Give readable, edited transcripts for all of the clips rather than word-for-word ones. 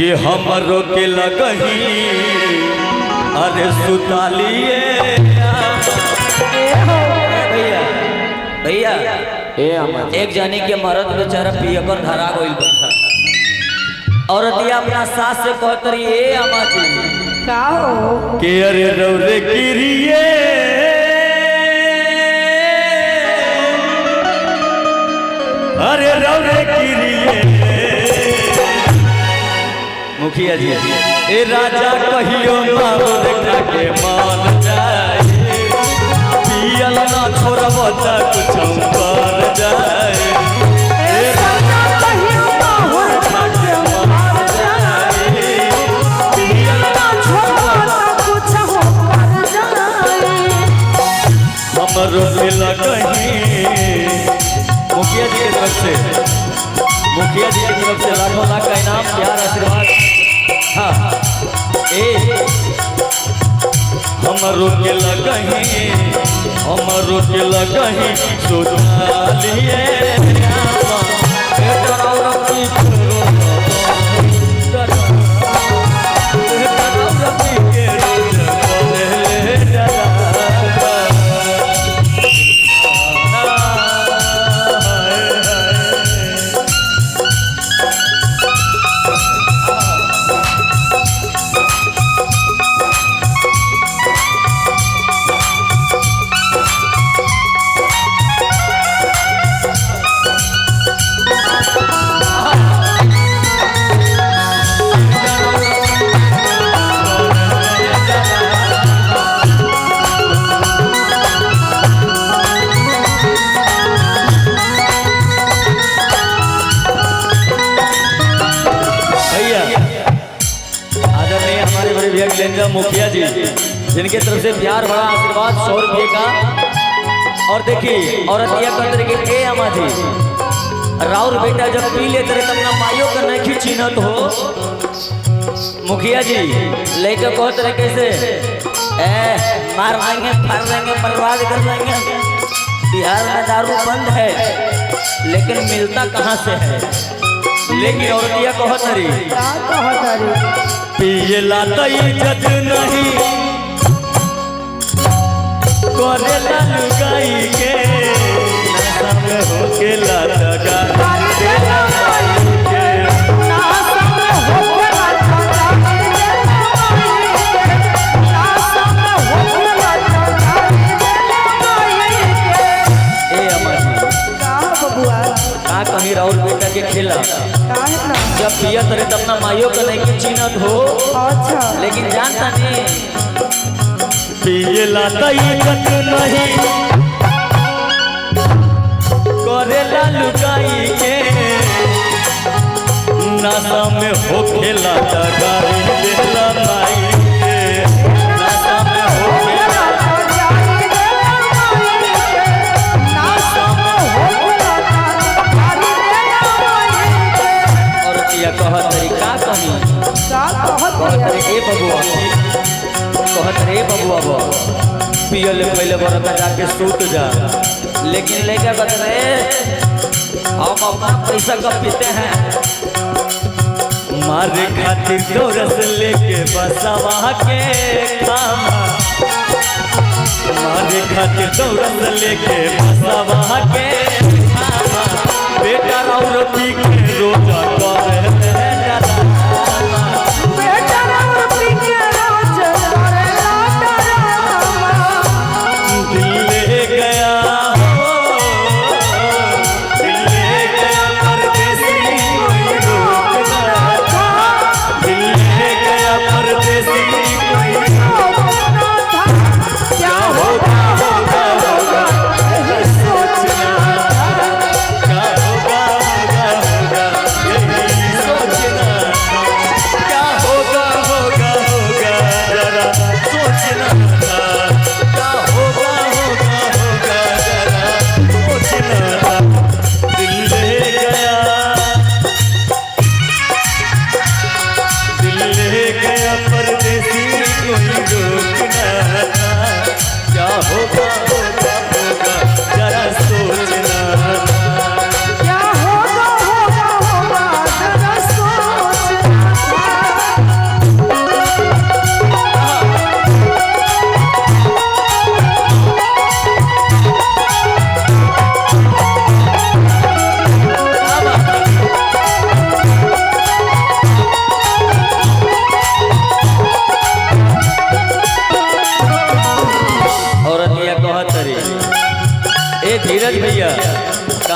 कि हमरो के लगही अरे सुतालिए भैया भैया एक जाने के मरद बेचारा पियकर धरा गइल बा। औरतिया अपना सास से कहत रही ए अम्मा जी का हो के अरे रौरे गिरिए अरे रौरे गिरिए मुखिया जी ए राजा कहियो मार के मान जाए पियल ना छोड़ब त कुछ कर जाए ए राजा कहियो मार के मान जाए पियल ना छोड़ब त कुछ कर जाए हमरो दिल कहीं मुखिया जी की तरफ से लाखों लाख का इनाम प्यार आशीर्वाद। हाँ हमरो के लगही सुधालिए मुखिया जी जिनके तरफ से प्यार बड़ा आशीर्वाद 100 रुपये का। और देखिए औरतिया कहते के ए अम्मा जी राउर बेटा जब पी लेते रहे तब ना माइयों का नहीं चिन्हत हो। मुखिया जी लेके कहत रहे कैसे मार देंगे फाड़ देंगे बर्बाद कर देंगे। बिहार में दारू बंद है लेकिन मिलता कहाँ से है। लेकिन औरतिया कहत रही पियला तो इज्जत नहीं करेला लुगाई के नशा में होके लगा कहीं राहुल बेटा के खेला जब पिया तरे तब ना माइयों का नहीं चिन्हत हो। अच्छा लेकिन जानता नहीं पियला तो इज्जत नहीं करेला लुगाई के नशा में हो खेला गाड़ी देला माई के नशा में हो खेला कहत रे बबुआ पियल पहले बरता जाके सूत जा। लेकिन लेके कहते रहे हम अपना पैसा कब पीते हैं मारे खातिर तो रस लेके बसवा के खामा मारे खातिर तो रस लेके बसवा के खामा बेटा राउर पी के रोजा करे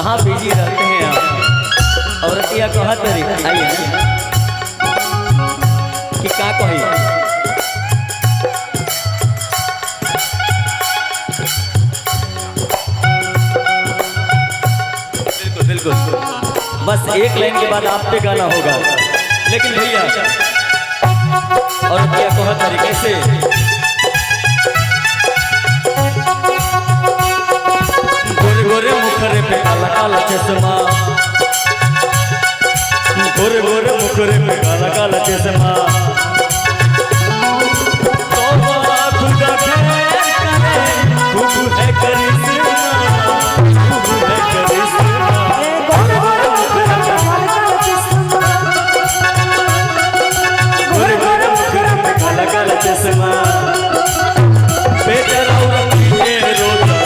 कहाँ बिजी रहते हैं आप। औरतिया कहत रही आइए कि का कही बिल्कुल बिल्कुल बस एक लाइन के बाद आप पे गाना होगा। लेकिन भैया औरतिया कहत तरीके से गोरे गोरे मुखरे पे काला काला चश्मा, गोरे गोरे मुखरे पे काला काला चश्मा, खूब है करिश्मा, खूब है करिश्मा। गोरे गोरे मुखरे पे काला काला चश्मा, बेचारा ये रोता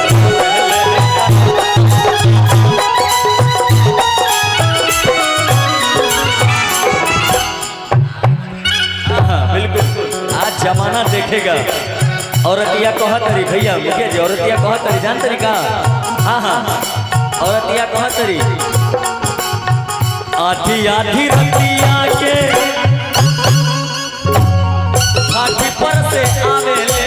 जमाना देखेगा। औरतिया कहत रही भैया मुखिया जी, औरतिया कहत रही जान तरीका। हाँ हाँ औरतिया कहत रही आधी आधी रतिया के हाथी पर से आवेले,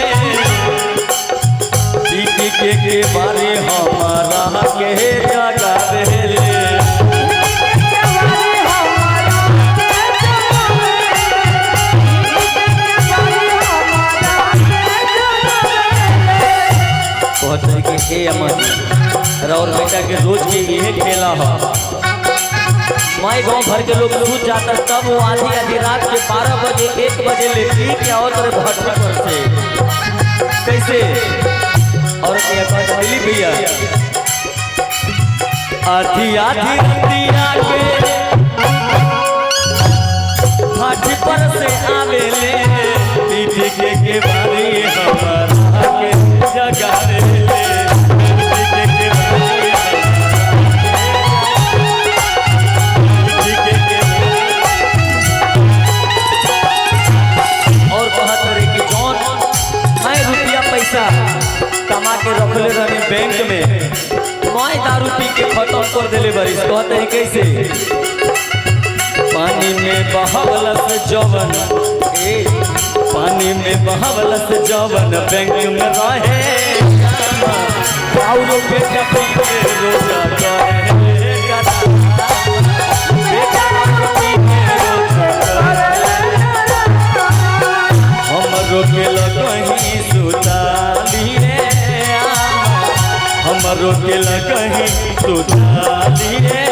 दीदी के बारे हमारा के जगावेले। और बेटा के रोज के यही खेला हो। माई गांव भर के लोग सूझ जाता तब वो आधी आधी रात के 12 बजे 1 बजे ले ठीक क्या और भट्टी पर से कैसे। और पहली भैया आधी आधी रतिया के भट्टी पर से आवेले, पीठी के बारी हमारा के जगावेले। कमा के रखले रही बैंक में, माई दारू पी के खत्म कर दिले बारिश। कहते हैं कैसे पानी में बहावलस जवन, पानी में बहावलस जवन बैंक में रहे, बेटा पी के रोजा करे हमरो के लगही सुताली रे, हमरो के लगही सुताली रे।